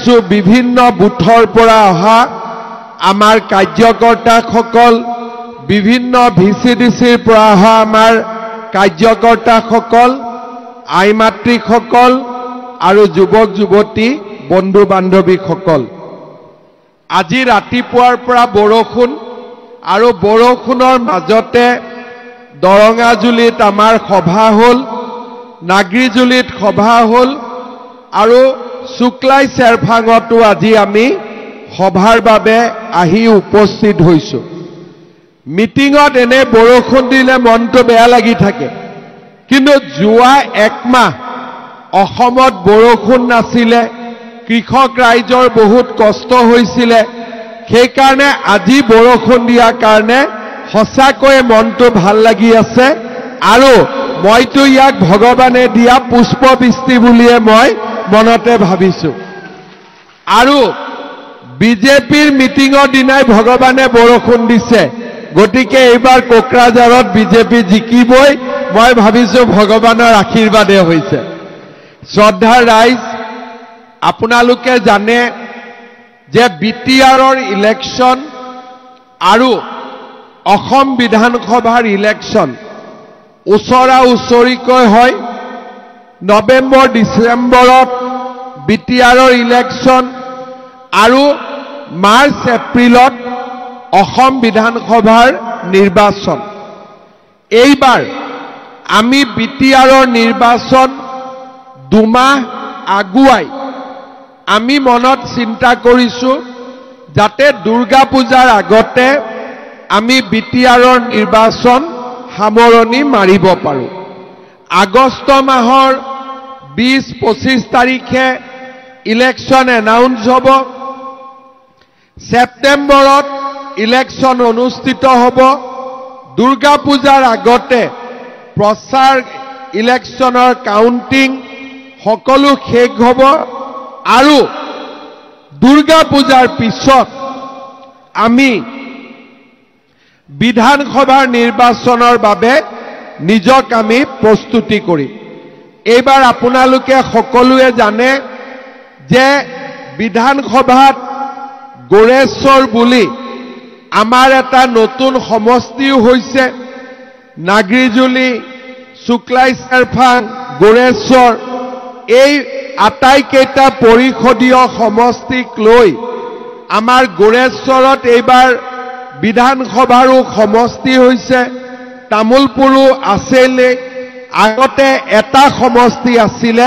দেখিছো বিভিন্ন বুথৰ পৰা অহা আমাৰ কাৰ্যকৰ্তাসকল বিভিন্ন ভিচিডিচিৰ পৰা অহা আমাৰ কাৰ্যকৰ্তাসকল আইমাতৃসকল আৰু যুৱক যুৱতী বন্ধু বান্ধৱীসকল আজি ৰাতিপুৱাৰ পৰা বৰষুণ আৰু বৰষুণৰ মাজতে দৰঙাজুলিত আমাৰ সভা হ'ল নাগৰিজুলিত সভা হ'ল আৰু শুক্লাই চেৰফাঙতো আজি আমি সভাৰ বাবে আহি উপস্থিত হৈছো মিটিঙত এনে বৰষুণ দিলে মনটো বেয়া লাগি থাকে কিন্তু যোৱা এক মাহ অসমত বৰষুণ নাছিলে কৃষক ৰাইজৰ বহুত কষ্ট হৈছিলে সেই কাৰণে আজি বৰষুণ দিয়াৰ কাৰণে সঁচাকৈ মনটো ভাল লাগি আছে আৰু মইতো ইয়াক ভগৱানে দিয়া পুষ্পবৃষ্টি বুলিয়ে মই মনতে ভাবিছো আৰু বিজেপিৰ মিটিঙৰ দিনাই ভগৱানে বৰষুণ দিছে গতিকে এইবাৰ কোকৰাঝাৰত বিজেপি জিকিবই মই ভাবিছো ভগৱানৰ আশীৰ্বাদে হৈছে শ্ৰদ্ধাৰ ৰাইজ আপোনালোকে জানে যে বিটিআৰৰ ইলেকশ্যন আৰু অসম বিধানসভাৰ ইলেকশ্যন ওচৰা ওচৰিকৈ হয় নৱেম্বৰ ডিচেম্বৰত বিটিআৰৰ ইলেকশ্যন আৰু মাৰ্চ এপ্ৰিলত অসম বিধানসভাৰ নিৰ্বাচন এইবাৰ আমি বিটিআৰৰ নিৰ্বাচন দুমাহ আগুৱাই আমি মনত চিন্তা কৰিছো যাতে দুৰ্গা পূজাৰ আগতে আমি বিটিআৰৰ নিৰ্বাচন সামৰণি মাৰিব পাৰো আগষ্ট মাহৰ 20-25 তাৰিখে ইলেকশ্যন এনাউন্স হ'ব সেপ্টেম্বৰত ইলেকশ্যন অনুষ্ঠিত হ'ব দুৰ্গা পূজাৰ আগতে প্ৰচাৰ ইলেকশ্যনৰ কাউন্টিং সকলো শেষ হ'ব আৰু দুৰ্গা পূজাৰ পিছত আমি বিধানসভাৰ নিৰ্বাচনৰ বাবে নিজক আমি প্ৰস্তুতি কৰিম এইবাৰ আপোনালোকে সকলোৱে জানে যে বিধানসভাত গোৰেশ্বৰ বুলি আমাৰ এটা নতুন সমষ্টিও হৈছে নাগৰিজুলি শুক্লাই চেৰফাং গোৰেশ্বৰ এই আটাইকেইটা পৰিষদীয় সমষ্টিক লৈ আমাৰ গোৰেশ্বৰত এইবাৰ বিধানসভাৰো সমষ্টি হৈছে তামুলপুৰো আছিলে আগতে এটা সমষ্টি আছিলে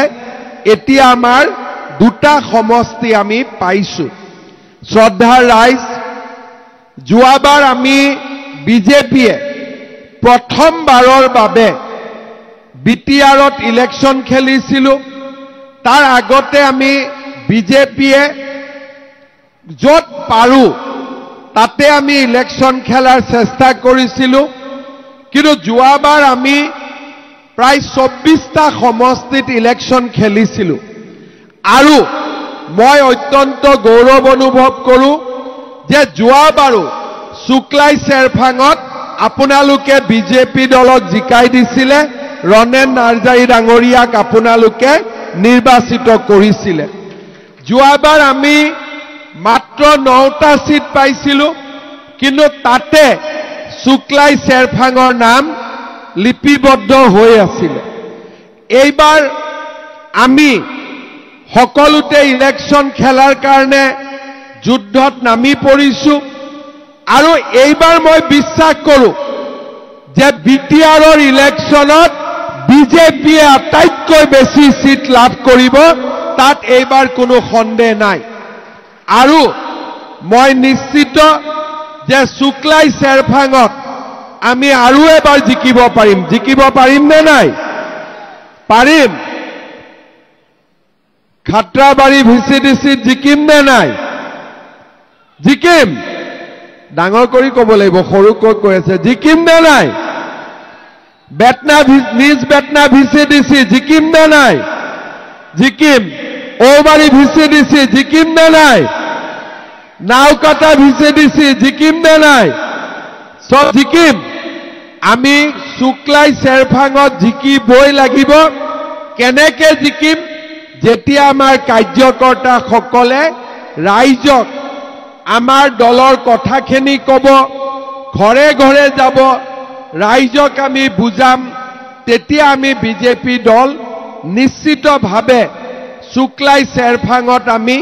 এতিয়া আমাৰ দুটা সমষ্টি আমি পাইছো শ্ৰদ্ধাৰ ৰাইজ যোৱাবাৰ আমি বিজেপিয়ে প্ৰথমবাৰৰ বাবে বিটিআৰত ইলেকশ্যন খেলিছিলো তাৰ আগতে আমি বিজেপিয়ে য'ত পাৰো তাতে আমি ইলেকশ্যন খেলাৰ চেষ্টা কৰিছিলো কিন্তু যোৱাবাৰ আমি প্ৰায় 24টা সমষ্টিত ইলেকশ্যন খেলিছিলো আৰু মই অত্যন্ত গৌৰৱ অনুভৱ কৰো যে যোৱাবাৰো শুক্লাই চেৰফাঙত আপোনালোকে বিজেপি দলক জিকাই দিছিলে ৰণেন নাৰ্জাৰী ডাঙৰীয়াক আপোনালোকে নিৰ্বাচিত কৰিছিলে যোৱাবাৰ আমি মাত্ৰ 9টা সিট পাইছিলো কিন্তু তাতে শুক্লাই চেৰফাঙৰ নাম লিপিবদ্ধ হৈ আছিল এইবাৰ আমি সকলোতে ইলেকশ্যন খেলাৰ কাৰণে যুদ্ধত নামি পৰিছো আৰু এইবাৰ মই বিশ্বাস কৰো যে বিটিআৰৰ ইলেকশ্যনত বিজেপিয়ে আটাইতকৈ বেছি সিট লাভ কৰিব তাত এইবাৰ কোনো সন্দেহ নাই আৰু মই নিশ্চিত যে শুক্লাই চেৰফাঙত আমি আৰু এবাৰ জিকিব পাৰিম নে নাই পাৰিম খাট্ৰাবাৰী ভিচিডিচিত জিকিম নে নাই জিকিম ডাঙৰ কৰি ক'ব লাগিব সৰুকৈ কৈ আছে জিকিম নে নাই নিজ বেটনা ভিচিডিচি জিকিম নে নাই জিকিম ঔবাৰী ভিচিডিচি জিকিম নে নাই নাওকাটা ভিচিডিচি জিকিম নে নাই সব জিকিম আমি শুক্লাই চেৰফাঙত জিকিবই লাগিব কেনেকে জিকিম যেতিয়া আমাৰ কাৰ্যকৰ্তাসকলে ৰাইজক আমাৰ দলৰ কথাখিনি ক'ব, ঘৰে ঘৰে যাব, ৰাইজক আমি বুজাম, তেতিয়া আমি বিজেপি দল নিশ্চিতভাৱে শুক্লাই চেৰফাঙত আমি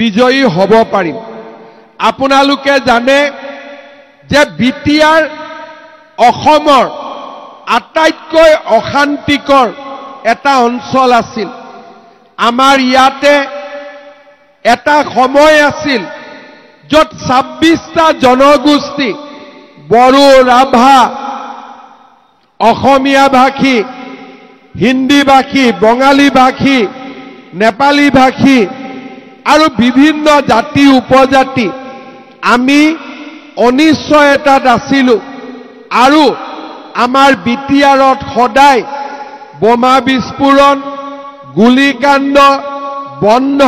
বিজয়ী হ'ব পাৰিম। আপোনালোকে জানে যে বিটিআৰ অসমৰ আটাইতকৈ অশান্তিকৰ এটা অঞ্চল আছিল। আমাৰ ইয়াতে এটা সময় আছিল য'ত 26টা জনগোষ্ঠী, বড়ো, ৰাভা, অসমীয়া ভাষী, হিন্দী ভাষী, বঙালী ভাষী, নেপালী ভাষী আৰু বিভিন্ন জাতি উপজাতি আমি অনিশ্চয়তাত আছিলোঁ। আৰু আমাৰ বিটিআৰত সদায় বোমা বিস্ফোৰণ, গুলীকাণ্ড, বন্ধ,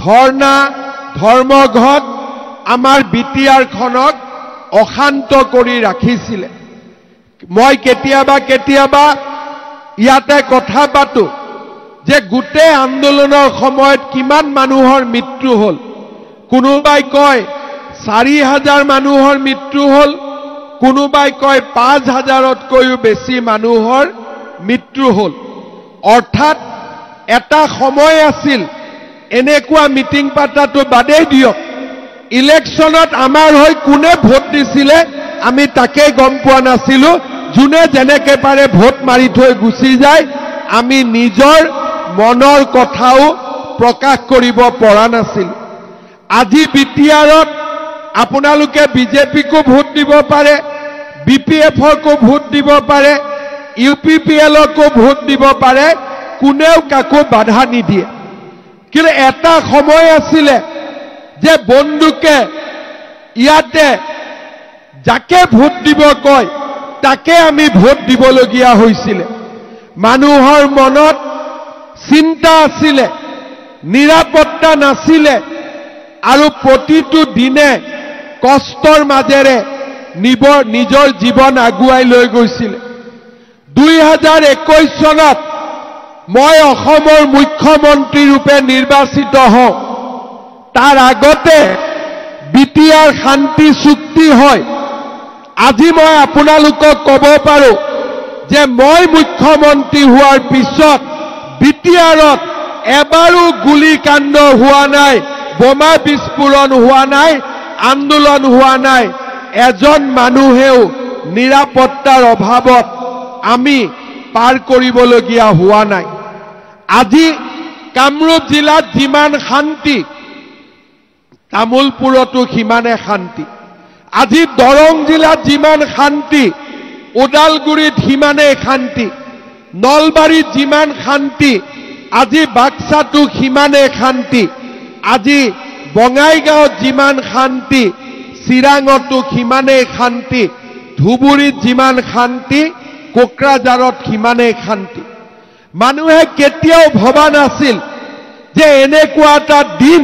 ধৰ্ণা, ধৰ্মঘট আমাৰ বিটিআৰখনক অশান্ত কৰি ৰাখিছিলে। মই কেতিয়াবা ইয়াতে কথা পাতো যে গোটেই আন্দোলনৰ সময়ত কিমান মানুহৰ মৃত্যু হ'ল। কোনোবাই কয় 4,000 মানুহৰ মৃত্যু হ'ল, কোনোবাই কয় 5,000তকৈও বেছি মানুহৰ মৃত্যু হ'ল। অৰ্থাৎ এটা সময় আছিল, এনেকুৱা মিটিং পাতাটো বাদেই দিয়ক, ইলেকশ্যনত আমাৰ হৈ কোনে ভোট দিছিলে আমি তাকে গম পোৱা নাছিলোঁ। যোনে যেনেকে পাৰে ভোট মাৰি থৈ গুচি যায়, আমি নিজৰ মনৰ কথাও প্ৰকাশ কৰিব পৰা নাছিল। আজি বিটিআৰত আপোনালোকে বিজেপিকো ভোট দিব পাৰে, BPFকো ভোট দিব পাৰে, UPPLকো ভোট দিব পাৰে, কোনেও কাকো বাধা নিদিয়ে। কিন্তু এটা সময় আছিলে যে বন্দুকে ইয়াতে যাকে ভোট দিব কয় তাকে আমি ভোট দিবলগীয়া হৈছিলে। মানুহৰ মনত চিন্তা আছিলে, নিৰাপত্তা নাছিলে, আৰু প্ৰতিটো দিনে কষ্টৰ মাজেৰে নিজৰ জীৱন আগুৱাই লৈ গৈছিলে। 2021 চনত মই অসমৰ মুখ্যমন্ত্ৰী ৰূপে নিৰ্বাচিত হওঁ। তাৰ আগতে বিটিআৰ শান্তি চুক্তি হয়। আজি মই আপোনালোকক ক'ব পাৰো যে মই মুখ্যমন্ত্ৰী হোৱাৰ পিছত বিটিআৰত এবাৰো গুলীকাণ্ড হোৱা নাই, বোমা বিস্ফোৰণ হোৱা নাই, আন্দোলন হোৱা নাই। এজন মানুহেও নিৰাপত্তাৰ অভাৱত আমি পাৰ কৰিবলগীয়া হোৱা নাই। আজি কামৰূপ জিলাত যিমান শান্তি, তামুলপুৰতো সিমানে শান্তি। আজি দৰং জিলাত যিমান শান্তি, ওদালগুৰিত সিমানেই শান্তি। নলবাৰীত যিমান শান্তি, আজি বাক্সাতো সিমানেই শান্তি। আজি বঙাইগাঁৱত যিমান শান্তি, চিৰাঙতো সিমানেই শান্তি। ধুবুৰীত যিমান শান্তি, কোকৰাঝাৰত সিমানেই শান্তি। মানুহে কেতিয়াও ভবা নাছিল যে এনেকুৱা এটা দিন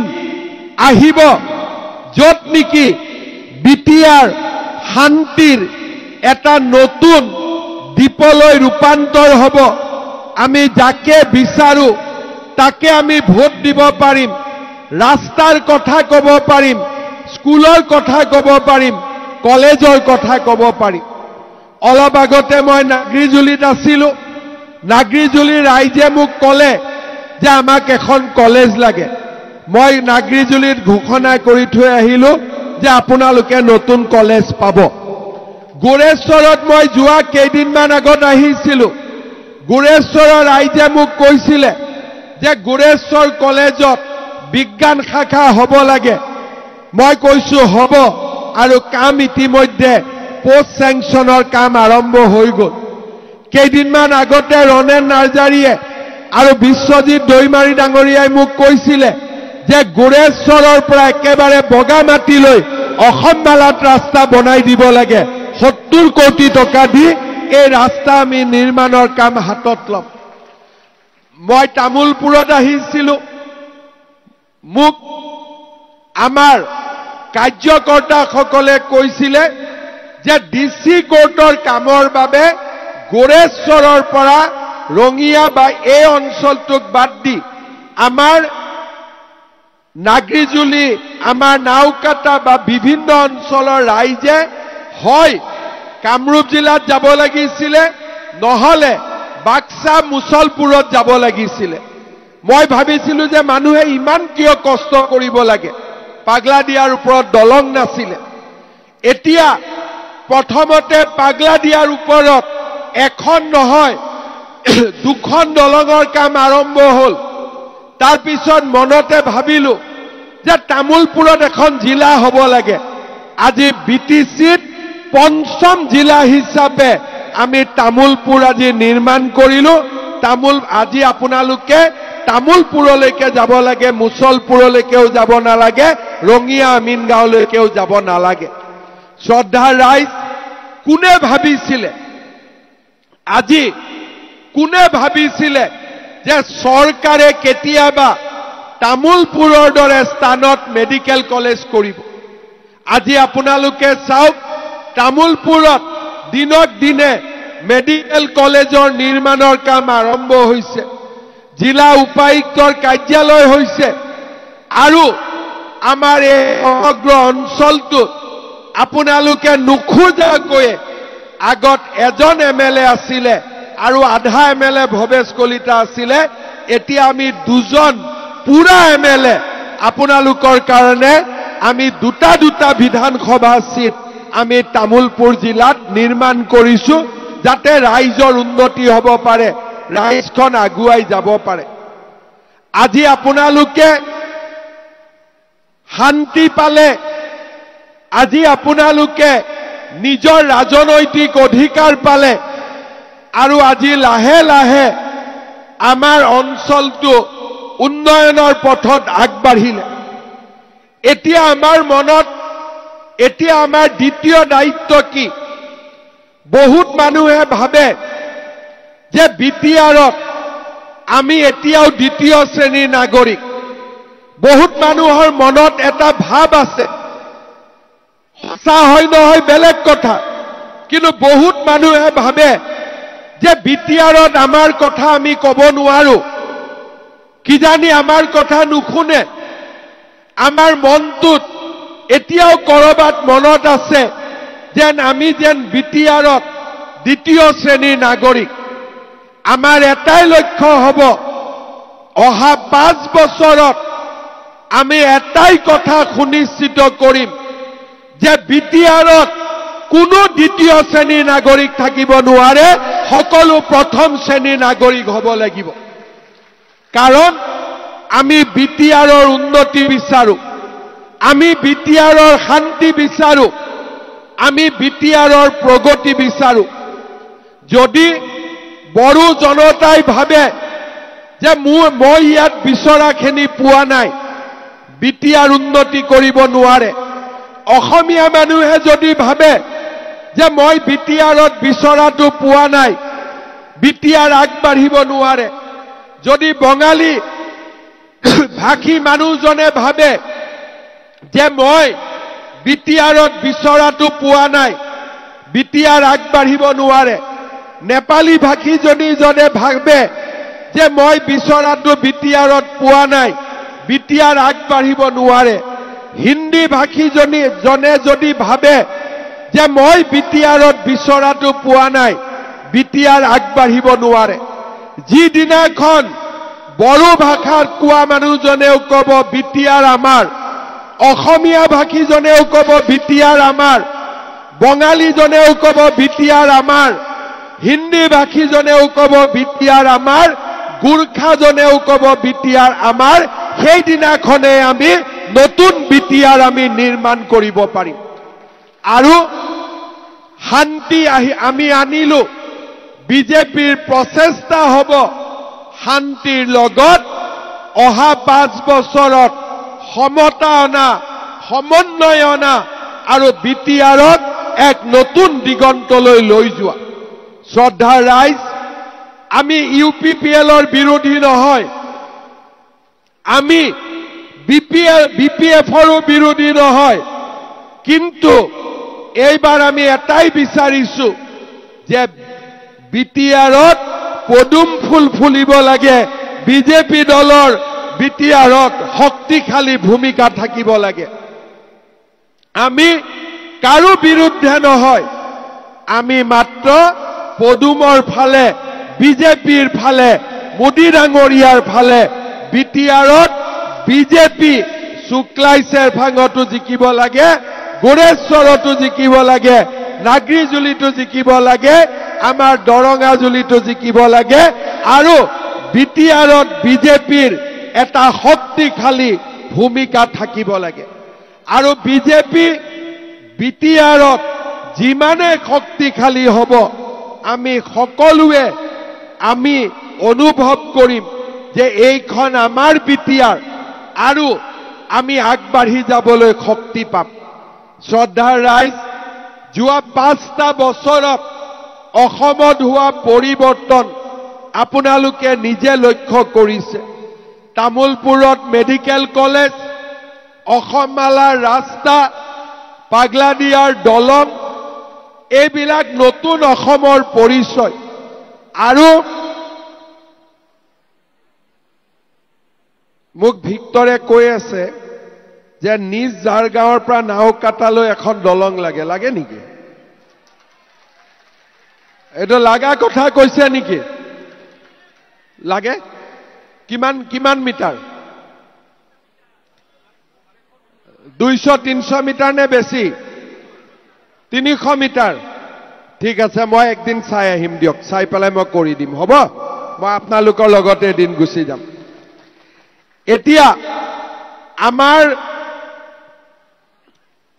আহিব য'ত নেকি বিটিআৰ শান্তিৰ এটা নতুন দ্বীপলৈ ৰূপান্তৰ হ'ব। আমি যাকে বিচাৰো তাকে আমি ভোট দিব পাৰিম, ৰাস্তাৰ কথা ক'ব পাৰিম, স্কুলৰ কথা ক'ব পাৰিম, কলেজৰ কথা ক'ব পাৰিম। অলপ আগতে মই নাগৰিজুলিত আছিলোঁ। নাগৰিজুলিৰ ৰাইজে মোক ক'লে যে আমাক এখন কলেজ লাগে। মই নাগৰিজুলিত ঘোষণা কৰি থৈ আহিলোঁ যে আপোনালোকে নতুন কলেজ পাব। গোৰেশ্বৰত মই যোৱা কেইদিনমান আগত আহিছিলোঁ। গোৰেশ্বৰৰ ৰাইজে মোক কৈছিলে যে গোৰেশ্বৰ কলেজত বিজ্ঞান শাখা হ'ব লাগে। মই কৈছোঁ হ'ব, আৰু কাম ইতিমধ্যে পোষ্ট চেংচনৰ কাম আৰম্ভ হৈ গ'ল। কেইদিনমান আগতে ৰণেন নাৰ্জাৰীয়ে আৰু বিশ্বজিৎ দৈমাৰী ডাঙৰীয়াই মোক কৈছিলে যে গোৰেশ্বৰৰ পৰা একেবাৰে বগামাটিলৈ অসম মালাত ৰাস্তা বনাই দিব লাগে। 70 কোটি টকা দি এই ৰাস্তা আমি নিৰ্মাণৰ কাম হাতত ল'ম। মই তামুলপুৰত আহিছিলোঁ। মোক আমাৰ কাৰ্যকৰ্তাসকলে কৈছিলে যে DC কোৰ্টৰ কামৰ বাবে গোৰেশ্বৰৰ পৰা ৰঙিয়া বা এই অঞ্চলটোক বাদ দি আমাৰ নাগৰিজুলি আমাৰ নাওকাটা বা বিভিন্ন অঞ্চলৰ ৰাইজে হয় কামৰূপ জিলাত যাব লাগিছিলে নহলে বাক্সা মুছলপুৰত যাব লাগিছিলে মই ভাবিছিলো যে মানুহে ইমান কিয় কষ্ট কৰিব লাগে পাগলা দিয়াৰ ওপৰত দলং নাছিলে এতিয়া প্ৰথমতে পাগলা দিয়াৰ ওপৰত এখন নহয় দুখন দলঙৰ কাম আৰম্ভ হ'ল তাৰ পিছত মনতে ভাবিলো যে তামুলপুৰত এখন জিলা হ'ব লাগে আজি বিটিচিত পঞ্চম জিলা হিচাপে আমি তামুলপুৰ আজি নিৰ্মাণ কৰিলো আজি আপোনালোকে তামুলপুৰলৈকে যাব লাগে মুছলপুৰলৈকেও যাব নালাগে ৰঙিয়া আমিনগাঁওলৈকেও যাব নালাগে শ্ৰদ্ধাৰ ৰাইজ কোনে ভাবিছিলে যে চৰকাৰে কেতিয়াবা তামুলপুৰৰ দৰে স্থানত মেডিকেল কলেজ কৰিব আজি আপোনালোকে চাওক তামুলপুৰত দিনক দিনে মেডিকেল কলেজৰ নিৰ্মাণৰ কাম আৰম্ভ হৈছে জিলা উপায়ুক্তৰ কাৰ্যালয় হৈছে আৰু আমাৰ এই সমগ্ৰ অঞ্চলটোত আপোনালোকে নুখুজাকৈ আগত এজন এমএলএ আছিলে আৰু আধা এমএলএ ভৱেশ কলিতা আছিলে এতিয়া আমি দুজন পুৰা এমএলএ আপোনালোকৰ কাৰণে আমি দুটা বিধানসভা সিট আমি তামুলপুৰ জিলাত নিৰ্মাণ কৰিছো যাতে ৰাইজৰ উন্নতি হ'ব পাৰে ৰাইজখন আগুৱাই যাব পাৰে আজি আপোনালোকে শান্তি পালে আজি আপোনালোকে নিজৰ ৰাজনৈতিক অধিকাৰ পালে আৰু আজি লাহে লাহে আমাৰ অঞ্চলটো উন্নয়নৰ পথত আগবাঢ়িলে এতিয়া আমাৰ মনত এতিয়া আমাৰ দ্বিতীয় দায়িত্ব কি বহুত মানুহে ভাবে যে বিটিআৰত আমি এতিয়াও দ্বিতীয় শ্ৰেণীৰ নাগৰিক বহুত মানুহৰ মনত এটা ভাব আছে সঁচা হয় নহয় বেলেগ কথা কিন্তু বহুত মানুহে ভাবে যে বিটিআৰত আমাৰ কথা আমি ক'ব নোৱাৰো কিজানি আমাৰ কথা নুশুনে আমাৰ মনটোত এতিয়াও কৰবাত মনত আছে যেন আমি যেন বিটিআৰত দ্বিতীয় শ্ৰেণীৰ নাগৰিক আমাৰ এটাই লক্ষ্য হ'ব অহা 5 বছৰত আমি এটাই কথা সুনিশ্চিত কৰিম যে বিটিআৰত কোনো দ্বিতীয় শ্ৰেণীৰ নাগৰিক থাকিব নোৱাৰে সকলো প্ৰথম শ্ৰেণীৰ নাগৰিক হ'ব লাগিব কাৰণ আমি বিটিআৰৰ উন্নতি বিচাৰো আমি বিটিআৰৰ শান্তি বিচাৰো আমি বিটিআৰৰ প্ৰগতি বিচাৰো যদি বড়ো জনতাই ভাবে যে মই ইয়াত বিচৰাখিনি পোৱা নাই বিটিআৰ উন্নতি কৰিব নোৱাৰে অসমীয়া মানুহে যদি ভাবে যে মই বিটিআৰত বিচৰাটো পোৱা নাই বিটিআৰ আগবাঢ়িব নোৱাৰে যদি বঙালী ভাষী মানুহজনে ভাবে যে মই বিটিআৰত বিচৰাটো পোৱা নাই বিটিআৰ আগবাঢ়িব নোৱাৰে নেপালী ভাষীজনে ভাবে যে মই বিচৰাটো বিটিআৰত পোৱা নাই বিটিআৰ আগবাঢ়িব নোৱাৰে হিন্দী ভাষীজনে যদি ভাবে যে মই বিটিআৰত বিচৰাটো পোৱা নাই বিটিআৰ আগবাঢ়িব নোৱাৰে যিদিনাখন বড়ো ভাষাত কোৱা মানুহজনেও ক'ব বিটিআৰ আমাৰ অসমীয়া ভাষীজনেও ক'ব বিটিআৰ আমাৰ বঙালীজনেও ক'ব বিটিআৰ আমাৰ হিন্দী ভাষীজনেও ক'ব বিটিআৰ আমাৰ গুৰ্খাজনেও ক'ব বিটিআৰ আমাৰ সেইদিনাখনে আমি নতুন বিটিআৰ আমি নিৰ্মাণ কৰিব পাৰিম আৰু শান্তি আমি আনিলো বিজেপিৰ প্ৰচেষ্টা হ'ব শান্তিৰ লগত অহা 5 বছৰত সমতা অনা সমন্বয় অনা আৰু বিটিআৰক এক নতুন দিগন্তলৈ লৈ যোৱা শ্ৰদ্ধাৰ ৰাইজ আমি ইউপিপিএলৰ বিৰোধী নহয় আমি বিপিএফৰো বিৰোধী নহয় কিন্তু এইবাৰ আমি এটাই বিচাৰিছো যে বিটিআৰত পদুম ফুল ফুলিব লাগে বিজেপি দলৰ বিটিআৰত শক্তিশালী ভূমিকা থাকিব লাগে আমি কাৰো বিৰুদ্ধে নহয় আমি মাত্ৰ পদুমৰ ফালে বিজেপিৰ ফালে মোদী ডাঙৰীয়াৰ ফালে বিটিআৰত বিজেপি শুক্লাইছৰ ভাঙতো জিকিব লাগে গোৰেশ্বৰতো জিকিব লাগে নাগৰিজুলিতো জিকিব লাগে আমাৰ দৰঙাজুলিতো জিকিব লাগে আৰু বিটিআৰত বিজেপিৰ এটা শক্তিশালী ভূমিকা থাকিব লাগে আৰু বিজেপি বিটিআৰত যিমানে শক্তিশালী হ'ব আমি সকলোৱে আমি অনুভৱ কৰিম যে এইখন আমাৰ বিটিআৰ আৰু আমি আগবাঢ়ি যাবলৈ শক্তি পাম শ্ৰদ্ধাৰ ৰাইজ যোৱা 5টা বছৰত অসমত হোৱা পৰিৱৰ্তন আপোনালোকে নিজে লক্ষ্য কৰিছে তামুলপুৰত মেডিকেল কলেজ অসমমালাৰ ৰাস্তা পাগলাদিয়াৰ দলং এইবিলাক নতুন অসমৰ পৰিচয় আৰু মোক ভিক্টৰে কৈ আছে যে নিজ জাৰগাঁৱৰ পৰা নাওকাটালৈ এখন দলং লাগে লাগে নেকি এটা লাগা কথা কৈছে নেকি লাগে কিমান মিটাৰ 200-300 মিটাৰ নে বেছি 300 মিটাৰ ঠিক আছে মই একদিন চাই আহিম দিয়ক চাই পেলাই মই কৰি দিম হ'ব মই আপোনালোকৰ লগতে এদিন গুচি যাম এতিয়া আমাৰ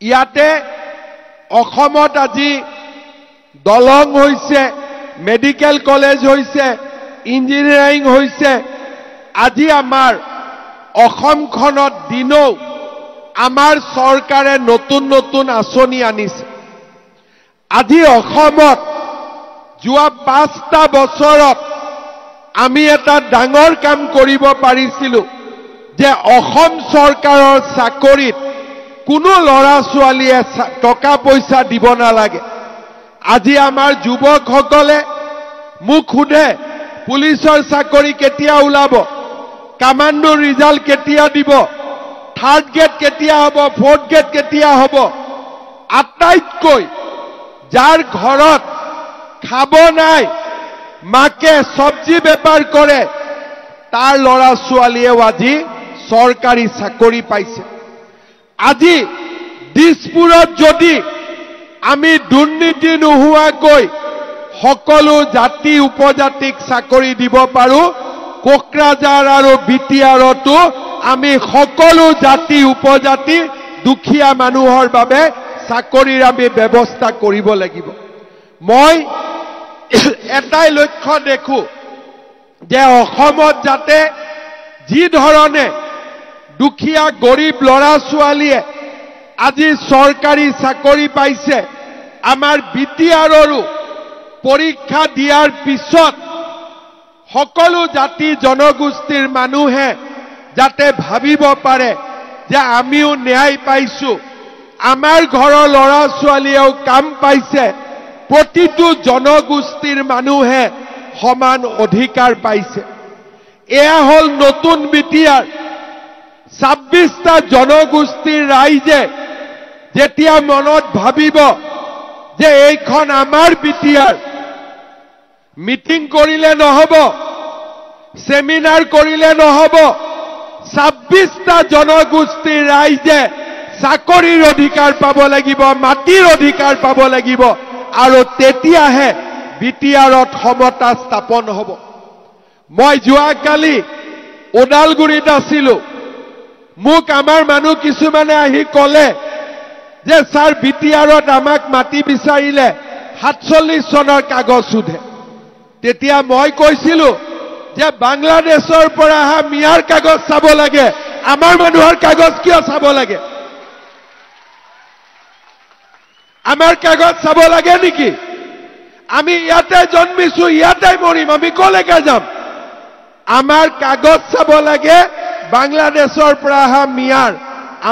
ইয়াতে অসমত আজি দলং হৈছে মেডিকেল কলেজ হৈছে ইঞ্জিনিয়াৰিং হৈছে আজি আমাৰ অসমখনত দিনৌ আমাৰ চৰকাৰে নতুন নতুন আঁচনি আনিছে আজি অসমত যোৱা 5টা বছৰত আমি এটা ডাঙৰ কাম কৰিব পাৰিছিলো যে অসম চৰকাৰৰ চাকৰিত কোনো লৰা ছোৱালীয়ে টকা পইচা দিব নালাগে আজি আমাৰ যুৱকসকলে মুখ খুদে পুলিচৰ চাকৰি কেতিয়া ওলাব কামাণ্ডো ৰিজাল্ট কেতিয়া দিব থাৰ্ড গেট কেতিয়া হ'ব ফৰ্থ গেট কেতিয়া হ'ব আটাইতকৈ যাৰ ঘৰত খাব নাই মাকে সবজি বেপাৰ কৰে তাৰ লৰা ছোৱালীয়েও আজি চৰকাৰী চাকৰি পাইছে আজি দিছপুৰত যদি আমি দুৰ্নীতি নোহোৱাকৈ সকলো জাতি উপজাতিক চাকৰি দিব পাৰো কোকৰাঝাৰ আৰু বিটিআৰতো আমি সকলো জাতি উপজাতি দুখীয়া মানুহৰ বাবে চাকৰিৰ আমি ব্যৱস্থা কৰিব লাগিব মই এটাই লক্ষ্য দেখো যে অসমত যাতে যি ধৰণে দুখীয়া গৰীব লৰা ছোৱালীয়ে আজি চৰকাৰী চাকৰি পাইছে আমাৰ বিটিআৰৰো পৰীক্ষা দিয়াৰ পিছত সকলো জাতি জনগোষ্ঠীৰ মানুহে যাতে ভাবিব পাৰে যে আমিও ন্যায় পাইছো আমাৰ ঘৰৰ লৰা ছোৱালীয়েও কাম পাইছে প্ৰতিটো জনগোষ্ঠীৰ মানুহে সমান অধিকাৰ পাইছে এয়া হল নতুন বিটিআৰ 26টা জনগোষ্ঠীৰ ৰাইজে যেতিয়া মনত ভাবিব যে এইখন আমাৰ বিটিআৰ মিটিং কৰিলে নহব সেমিনাৰ কৰিলে নহব 26টা জনগোষ্ঠীৰ ৰাইজে চাকৰিৰ অধিকাৰ পাব লাগিব মাটিৰ অধিকাৰ পাব লাগিব আৰু তেতিয়াহে বিটিআৰত সমতা স্থাপন হ'ব মই যোৱাকালি ওদালগুৰিত আছিলো মোক আমাৰ মানুহ কিছুমানে আহি কলে যে স্যাৰ বিটিআৰত আমাক মাটি বিচাৰিলে 47 চনৰ কাগজ সুধে তেতিয়া মই কৈছিলো যে বাংলাদেশৰ পৰা আহা মিয়াৰ কাগজ চাব লাগে আমাৰ মানুহৰ কাগজ কিয় চাব লাগে আমাৰ কাগজ চাব লাগে নেকি আমি ইয়াতে জন্মিছো ইয়াতে মৰিম আমি কলৈকে যাম আমাৰ কাগজ চাব লাগে বাংলাদেশৰ পৰা আহা মিয়াৰ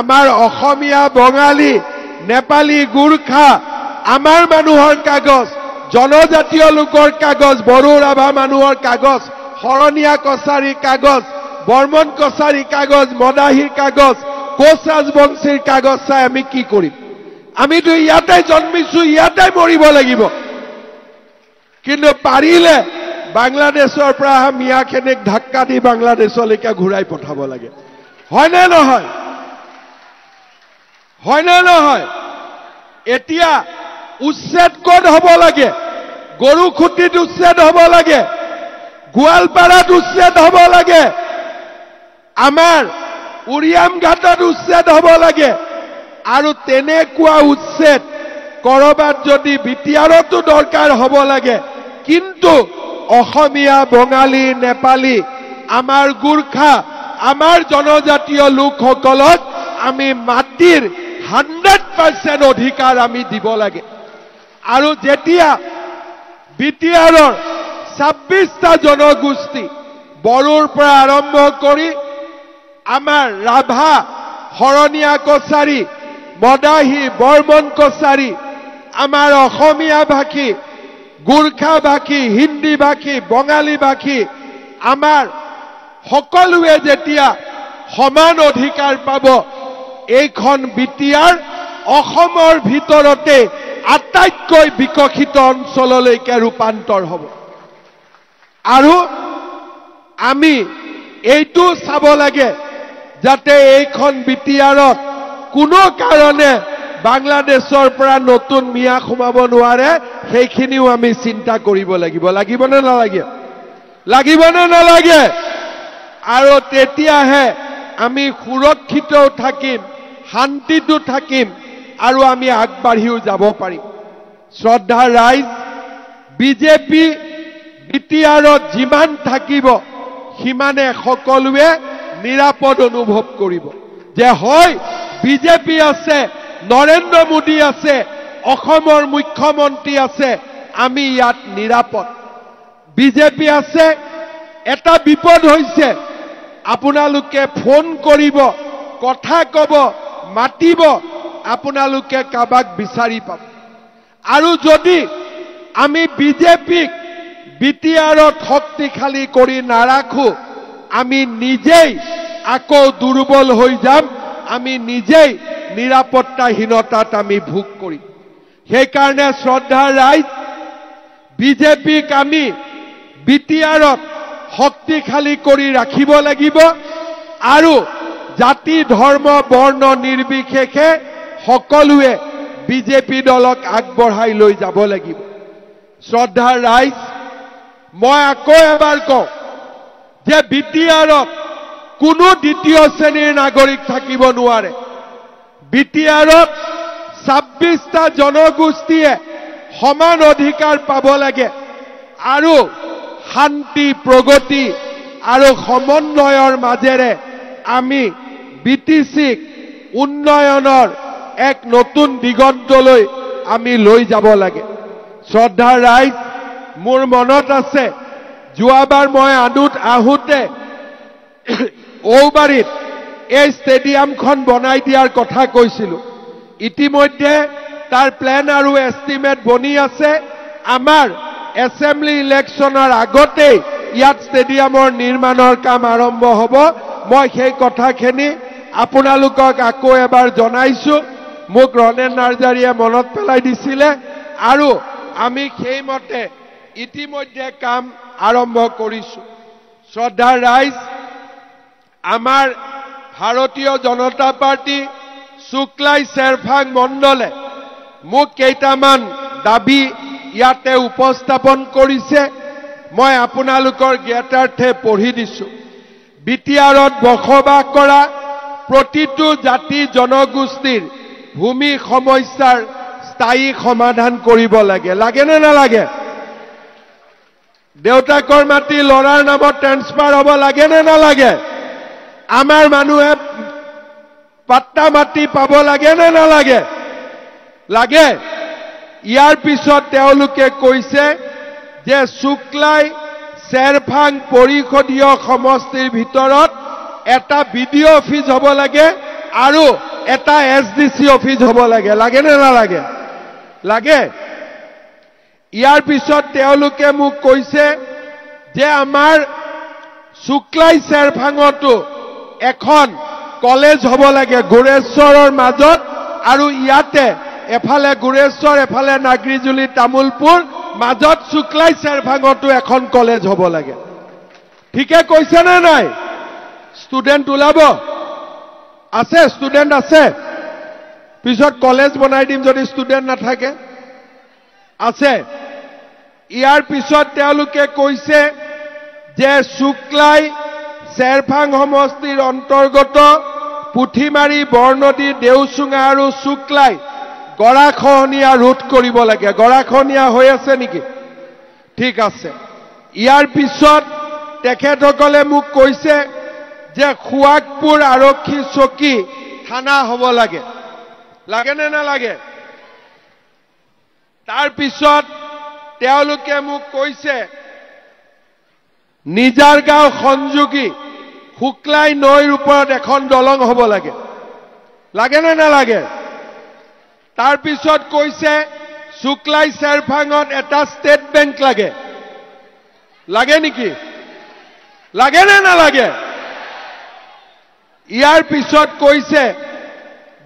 আমাৰ অসমীয়া বঙালী নেপালী গুৰখা আমাৰ মানুহৰ কাগজ জনজাতীয় লোকৰ কাগজ বড়ো ৰাভা মানুহৰ কাগজ শৰণীয়া কছাৰী কাগজ বৰ্মন কছাৰী কাগজ, মদাহীৰ কাগজ, কোচ ৰাজবংশীৰ কাগজ চাই আমি কি কৰিম? আমিতো ইয়াতে জন্মিছো, ইয়াতে মৰিব লাগিব। কিন্তু পাৰিলে বাংলাদেশৰ পৰা অহা মিয়াখিনিক ধাক্কা দি বাংলাদেশলৈকে ঘূৰাই পঠাব লাগে। হয়নে নহয়? হয়নে নহয়? এতিয়া উচ্ছেদ ক'ত হ'ব লাগে? গৰুখুটিত উচ্ছেদ হ'ব লাগে, গোৱালপাৰাত উচ্ছেদ হ'ব লাগে, আমাৰ উৰিয়াম ঘাটত উচ্ছেদ হ'ব লাগে। আৰু তেনেকুৱা উচ্ছেদ কৰবাত যদি বিটিআৰতো দৰকাৰ হ'ব লাগে। কিন্তু অসমীয়া, বঙালী, নেপালী, আমাৰ গোৰ্খা, আমাৰ জনজাতীয় লোকসকলক আমি মাটিৰ 100% অধিকাৰ আমি দিব লাগে। আৰু যেতিয়া বিটিআৰৰ 26টা জনগোষ্ঠী, বড়োৰ পৰা আৰম্ভ কৰি আমাৰ ৰাভা, শৰণীয়া কছাৰী, মদাহী, বৰ্মন কছাৰী, আমাৰ অসমীয়া ভাষী, গোৰ্খা ভাষী, হিন্দী ভাষী, বঙালী ভাষী, আমাৰ সকলোৱে যেতিয়া সমান অধিকাৰ পাব, এইখন বিটিআৰ অসমৰ ভিতৰতে আটাইতকৈ বিকশিত অঞ্চললৈকে ৰূপান্তৰ হ'ব। আৰু আমি এইটো চাব লাগে যাতে এইখন বিটিআৰত কোনো কাৰণে বাংলাদেশৰ পৰা নতুন মিয়া সোমাব নোৱাৰে, সেইখিনিও আমি চিন্তা কৰিব লাগিব। লাগিবনে নালাগে? লাগিবনে নালাগে? আৰু তেতিয়াহে আমি সুৰক্ষিতও থাকিম, শান্তিটো থাকিম, আৰু আমি আগবাঢ়িও যাব পাৰিম। শ্ৰদ্ধা ৰাইজ, বিজেপি বিটিআৰত যিমান থাকিব সিমানে সকলোৱে নিৰাপদ অনুভৱ কৰিব যে হয় বিজেপি আছে, নৰেন্দ্ৰ মোদী আছে, অসমৰ মুখ্যমন্ত্ৰী আছে, আমি ইয়াত নিৰাপদ। বিজেপি আছে, এটা বিপদ হৈছে, আপোনালোকে ফোন কৰিব, কথা ক'ব, মাতিব, আপোনালোকে কাবাক বিচাৰি পাব। আৰু যদি আমি বিজেপিক বিটিআৰত শক্তিশালী কৰি নাৰাখো, আমি নিজেই আকৌ দুৰ্বল হৈ যাম, আমি নিজেই নিৰাপত্তাহীনতাত আমি ভোগ কৰিম। সেইকাৰণে শ্ৰদ্ধা ৰাইজ, বিজেপিক আমি বিটিআৰত শক্তিশালী কৰি ৰাখিব লাগিব। আৰু জাতি, ধৰ্ম, বৰ্ণ নিৰ্বিশেষে সকলোৱে বিজেপি দলক আগবঢ়াই লৈ যাব লাগিব। শ্ৰদ্ধা ৰাইজ, মই আকৌ এবাৰ কওঁ যে বিটিআৰত কোনো দ্বিতীয় শ্ৰেণীৰ নাগৰিক থাকিব নোৱাৰে। বিটিআৰত 26টা জনগোষ্ঠীয়ে সমান অধিকাৰ পাব লাগে। আৰু শান্তি, প্ৰগতি আৰু সমন্বয়ৰ মাজেৰে আমি বিটিচিক উন্নয়নৰ এক নতুন দিগন্তলৈ আমি লৈ যাব লাগে। শ্ৰদ্ধা ৰাইজ, মোৰ মনত আছে যোৱাবাৰ মই আহোঁতে ঔবাৰীত এই ষ্টেডিয়ামখন বনাই দিয়াৰ কথা কৈছিলোঁ। ইতিমধ্যে তাৰ প্লেন আৰু এষ্টিমেট বনি আছে। আমাৰ এছেম্বলি ইলেকশ্যনৰ আগতেই ইয়াত ষ্টেডিয়ামৰ নিৰ্মাণৰ কাম আৰম্ভ হ'ব। মই সেই কথাখিনি আপোনালোকক আকৌ এবাৰ জনাইছোঁ। মোক ৰণেন নাৰ্জাৰীয়ে মনত পেলাই দিছিলে, আৰু আমি সেইমতে ইতিমধ্যে কাম আৰম্ভ কৰিছোঁ। শ্ৰদ্ধা ৰাইজ, আমাৰ ভাৰতীয় জনতা পাৰ্টি শুক্লাই চেৰফাং মণ্ডলে মোক কেইটামান দাবী ইয়াতে উপস্থাপন কৰিছে। মই আপোনালোকৰ জ্ঞাতাৰ্থে পঢ়ি দিছোঁ। বিটিআৰত বসবাস কৰা প্ৰতিটো জাতি জনগোষ্ঠীৰ ভূমি সমস্যাৰ স্থায়ী সমাধান কৰিব লাগে। লাগেনে নালাগে? দেউতাকৰ মাটি ল'ৰাৰ নামত ট্ৰেন্সফাৰ হ'ব লাগেনে নালাগে? আমাৰ মানুহে পাট্টা মাটি পাব লাগেনে নালাগে? লাগে। ইয়াৰ পিছত তেওঁলোকে কৈছে যে শুক্লাই চেৰফাং পৰিষদীয় সমষ্টিৰ ভিতৰত এটা বিডিঅ অফিচ হ'ব লাগে আৰু এটা এছডিচি অফিচ হ'ব লাগে। লাগেনে নালাগে? লাগে। ইয়াৰ পিছত তেওঁলোকে মোক কৈছে যে আমাৰ শুক্লাই চেৰভাঙতো এখন কলেজ হ'ব লাগে গুৰেশ্বৰৰ মাজত আৰু ইয়াতে এফালে গুৰেশ্বৰ এফালে নাগৰিজুলি তামুলপুৰ মাজত শুক্লাই চেৰভাঙতো এখন কলেজ হ'ব লাগে ঠিকে কৈছে নে নাই ষ্টুডেন্ট ওলাব আছে ষ্টুডেন্ট আছে পিছত কলেজ বনাই দিম যদি ষ্টুডেন্ট নাথাকে আছে ইয়াৰ পিছত তেওঁলোকে কৈছে যে শুক্লাই চেৰভাং সমষ্টিৰ অন্তৰ্গত পুঠিমাৰী বৰনদী দেওচুঙা আৰু শুক্লাই গৰাখহনীয়া ৰোধ কৰিব লাগে গৰাখহনীয়া হৈ আছে নেকি ঠিক আছে ইয়াৰ পিছত তেখেতসকলে মোক কৈছে যে খুৱাকপুৰ আৰক্ষী চকী থানা হ'ব লাগে লাগে নে নালাগে তাৰ পিছত তেওঁলোকে মোক কৈছে নিজাৰগাঁও সংযোগী শুক্লাই নৈৰ ওপৰত এখন দলং হ'ব লাগে লাগে নে নালাগে তাৰ পিছত কৈছে শুক্লাই চেৰভাঙত এটা ষ্টেট বেংক লাগে লাগে নেকি লাগে নে নালাগে ইয়াৰ পিছত কৈছে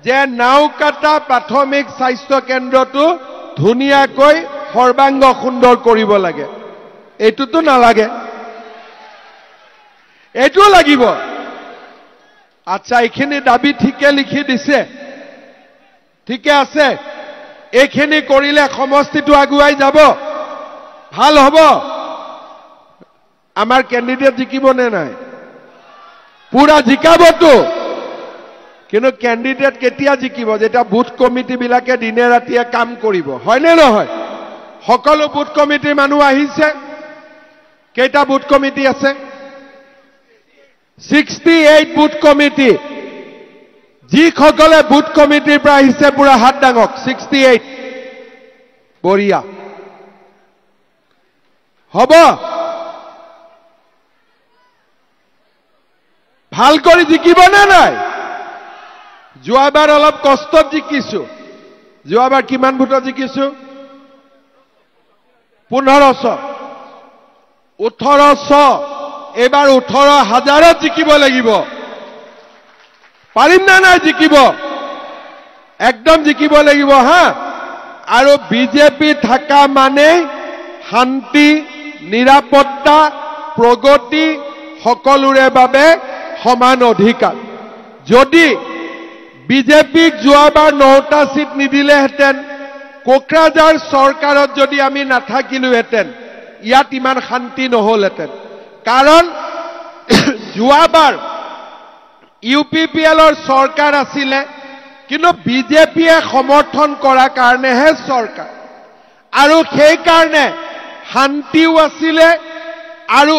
যে নাওকাটা প্ৰাথমিক স্বাস্থ্য কেন্দ্ৰটো ধুনীয়াকৈ সৰ্বাংগ সুন্দৰ কৰিব লাগে এইটোতো নালাগে এইটো লাগিব আচ্ছা এইখিনি দাবী ঠিকে লিখি দিছে ঠিকে আছে এইখিনি কৰিলে সমষ্টিটো আগুৱাই যাব ভাল হ'ব আমাৰ ক্যান্ডিডেট জিকিব নে নাই পুৰা জিকাবতো কিন্তু ক্যান্ডিডেট কেতিয়া জিকিব যেটা বুথ কমিটি বিলাকে দিনে ৰাতিয়ে কাম কৰিব হয় নে নহয় সকলো বুথ কমিটিৰ মানুহ আহিছে কেইটা বুথ কমিটি আছে 68 বুথ কমিটি যিসকলে বুথ কমিটিৰ পৰা আহিছে পুৰা হাত ডাঙক 68 বঢ়িয়া হ'ব ভাল কৰি জিকিব নে নাই যোৱাবাৰ অলপ কষ্টত জিকিছো যোৱাবাৰ কিমান ভোটত জিকিছো 1500 1800 এবাৰ 18000ত জিকিব লাগিব পাৰিম না নাই জিকিব একদম জিকিব লাগিব হা আৰু বিজেপি থাকা মানে শান্তি নিৰাপত্তা প্ৰগতি সকলোৰে বাবে সমান অধিকাৰ যদি বিজেপিক যোৱাবাৰ 9টা সিট নিদিলেহেঁতেন কোকৰাঝাৰ চৰকাৰত যদি আমি নাথাকিলোহেঁতেন ইয়াত ইমান শান্তি নহলহেঁতেন কাৰণ যোৱাবাৰ ইউপিপিএলৰ চৰকাৰ আছিলে কিন্তু বিজেপিয়ে সমৰ্থন কৰা কাৰণেহে চৰকাৰ আৰু সেই কাৰণে শান্তিও আছিলে আৰু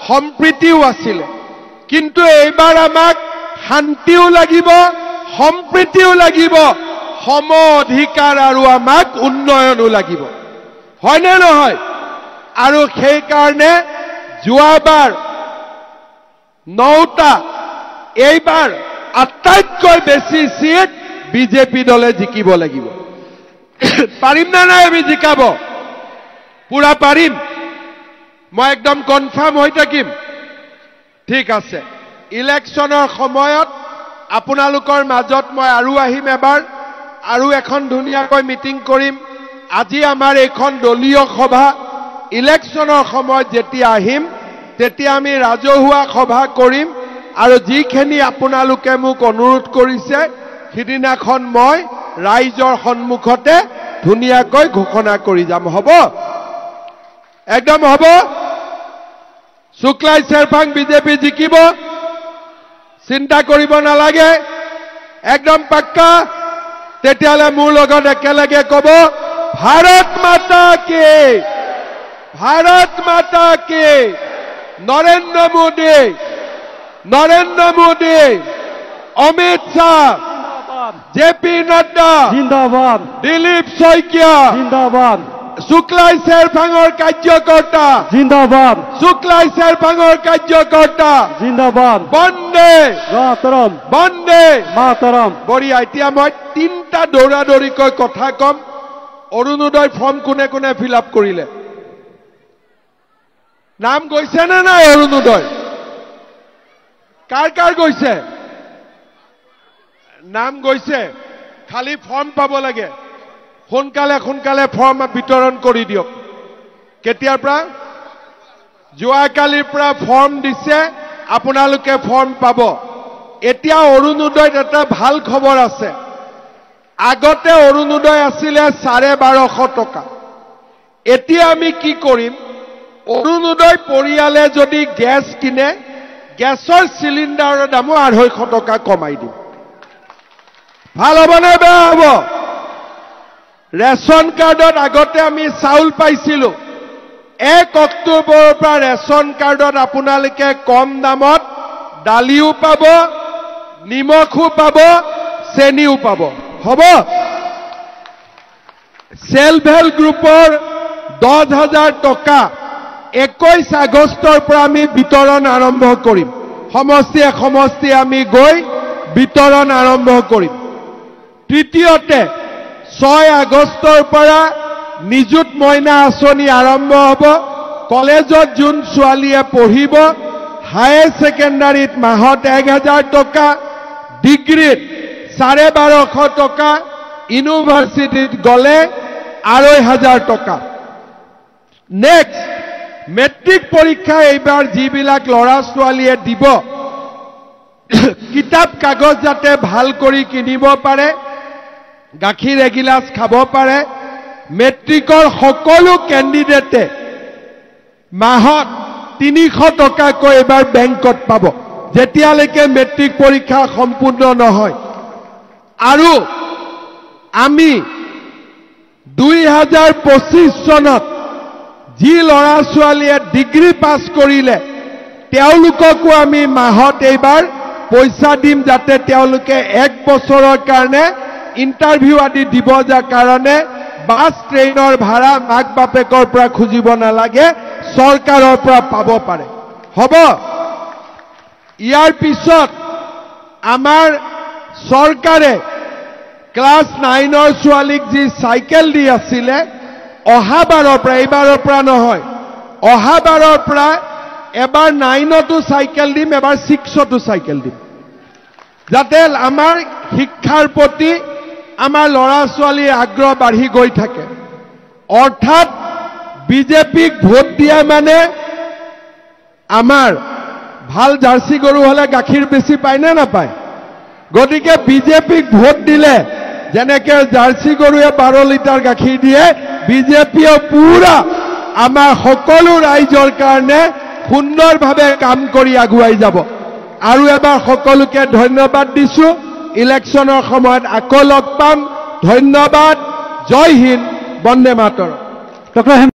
সম্প্ৰীতিও আছিলে কিন্তু এইবাৰ আমাক শান্তিও লাগিব সম্প্ৰীতিও লাগিব সম অধিকাৰ আৰু আমাক উন্নয়নো লাগিব হয় নে নহয় আৰু সেই কাৰণে যোৱাবাৰ 9টা এইবাৰ আটাইতকৈ বেছি সিট বিজেপি দলে জিকিব লাগিব পাৰিম না নাই আমি জিকাব পুৰা পাৰিম মই একদম কনফাৰ্ম হৈ থাকিম ঠিক আছে ইলেকশনৰ সময়ত আপোনালোকৰ মাজত মই আৰু আহিম এবাৰ আৰু এখন ধুনীয়াকৈ মিটিং কৰিম আজি আমাৰ এইখন দলীয় সভা ইলেকশনৰ সময়ত যেতিয়া আহিম তেতিয়া আমি ৰাজহুৱা সভা কৰিম আৰু যিখিনি আপোনালোকে মোক অনুৰোধ কৰিছে সিদিনাখন মই ৰাইজৰ সন্মুখতে ধুনীয়াকৈ ঘোষণা কৰি যাম হ'ব একদম হ'ব শুক্লাই চেৰভাং বিজেপি জিকিব চিন্তা কৰিব নালাগে একদম পাক্কা তেতিয়ালে মোৰ লগত একেলগে ক'ব ভাৰত মাতা কি নৰেন্দ্ৰ মোদী অমিত শাহ জেপি নাড্ডা জিন্দাবাদ দিলীপ শইকীয়া জিন্দাবাদ শুক্লাই চেৰভাঙৰ কাৰ্যকৰ্তা জিন্দাবাদ শুক্লাই চেৰভাঙৰ কাৰ্যকৰ্তা জিন্দাবাদ বন্দে মাতৰম বন্দে মাতৰম বঢ়িয়া এতিয়া মই 3টা দৌৰাদৌৰিকৈ কথা কম অৰুণোদয় ফৰ্ম কোনে কোনে ফিল আপ কৰিলে নাম গৈছে নে নাই অৰুণোদয় কাৰ গৈছে নাম গৈছে খালি ফৰ্ম পাব লাগে সোনকালে ফৰ্ম বিতৰণ কৰি দিয়ক কেতিয়াৰ পৰা যোৱাকালিৰ পৰা ফৰ্ম দিছে আপোনালোকে ফৰ্ম পাব এতিয়া অৰুণোদয়ত এটা ভাল খবৰ আছে আগতে অৰুণোদয় আছিলে 1250 টকা এতিয়া আমি কি কৰিম অৰুণোদয় পৰিয়ালে যদি গ্যাস কিনে গ্যাসৰ সিলিন্ডাৰৰ দামো 250 টকা কমাই দিম ভাল হ'ব নে বেয়া হ'ব ৰেশন কাৰ্ডত আগতে আমি চাউল পাইছিলো 1 অক্টোবৰৰ পৰা ৰেশন কাৰ্ডত আপোনালোকে কম দামত দালিও পাব নিমখো পাব চেনিও পাব হ'ব সেলফ হেল্প গ্ৰুপৰ 10,000 টকা 21 আগষ্টৰ পৰা আমি বিতৰণ আৰম্ভ কৰিম সমষ্টি আমি গৈ বিতৰণ আৰম্ভ কৰিম তৃতীয়তে 6 আগষ্টৰ পৰা নিযুত মইনা আঁচনি আৰম্ভ হ'ব কলেজত যোন ছোৱালীয়ে পঢ়িব হায়াৰ সেকেন্ডাৰীত মাহত 1,000 টকা ডিগ্ৰীত 1250 টকা ইউনিভাৰ্চিটিত গলে 2,500 টকা নেক্সট মেট্ৰিক পৰীক্ষা এইবাৰ যিবিলাক ল'ৰা ছোৱালীয়ে দিব কিতাপ কাগজ যাতে ভাল কৰি কিনিব পাৰে গাখীৰ এগিলাস খাব পাৰে মেট্ৰিকৰ সকলো কেণ্ডিডেটে মাহত 300 টকাকৈ এবাৰ বেংকত পাব যেতিয়ালৈকে মেট্ৰিক পৰীক্ষা সম্পূৰ্ণ নহয় আৰু আমি 2025 চনত যি ল'ৰা ছোৱালীয়ে ডিগ্ৰী পাছ কৰিলে তেওঁলোককো আমি মাহত এইবাৰ পইচা দিম যাতে তেওঁলোকে 1 বছৰৰ কাৰণে ইন্টাৰভিউ আদি দিব যাৰ কাৰণে বাস ট্ৰেইনৰ ভাড়া মাক বাপেকৰ পৰা খুজিব নালাগে চৰকাৰৰ পৰা পাব পাৰে হ'ব ইয়াৰ পিছত আমাৰ চৰকাৰে ক্লাস 9ৰ ছোৱালীক যি সাইকেল দি আছিলে অহাবাৰৰ পৰা এইবাৰৰ পৰা নহয় অহাবাৰৰ পৰা এবাৰ 9তো সাইকেল দিম এবাৰ 6তো সাইকেল দিম যাতে আমাৰ শিক্ষাৰ প্ৰতি আমাৰ ল'ৰা ছোৱালীৰ আগ্ৰহ বাঢ়ি গৈ থাকে অৰ্থাৎ বিজেপিক ভোট দিয়া মানে আমাৰ ভাল জাৰ্সি গৰু হলে গাখীৰ বেছি পায় নে নাপায় গতিকে বিজেপিক ভোট দিলে যেনেকে জাৰ্সি গৰুৱে 12 লিটাৰ গাখীৰ দিয়ে বিজেপিয়ে পুৰা আমাৰ সকলো ৰাইজৰ কাৰণে সুন্দৰভাৱে কাম কৰি আগুৱাই যাব আৰু এবাৰ সকলোকে ধন্যবাদ দিছো ইলেকশনৰ সময়ত আকৌ লগ পাম ধন্যবাদ জয় হিন্দ বন্দে মাতৰম ডক্টৰ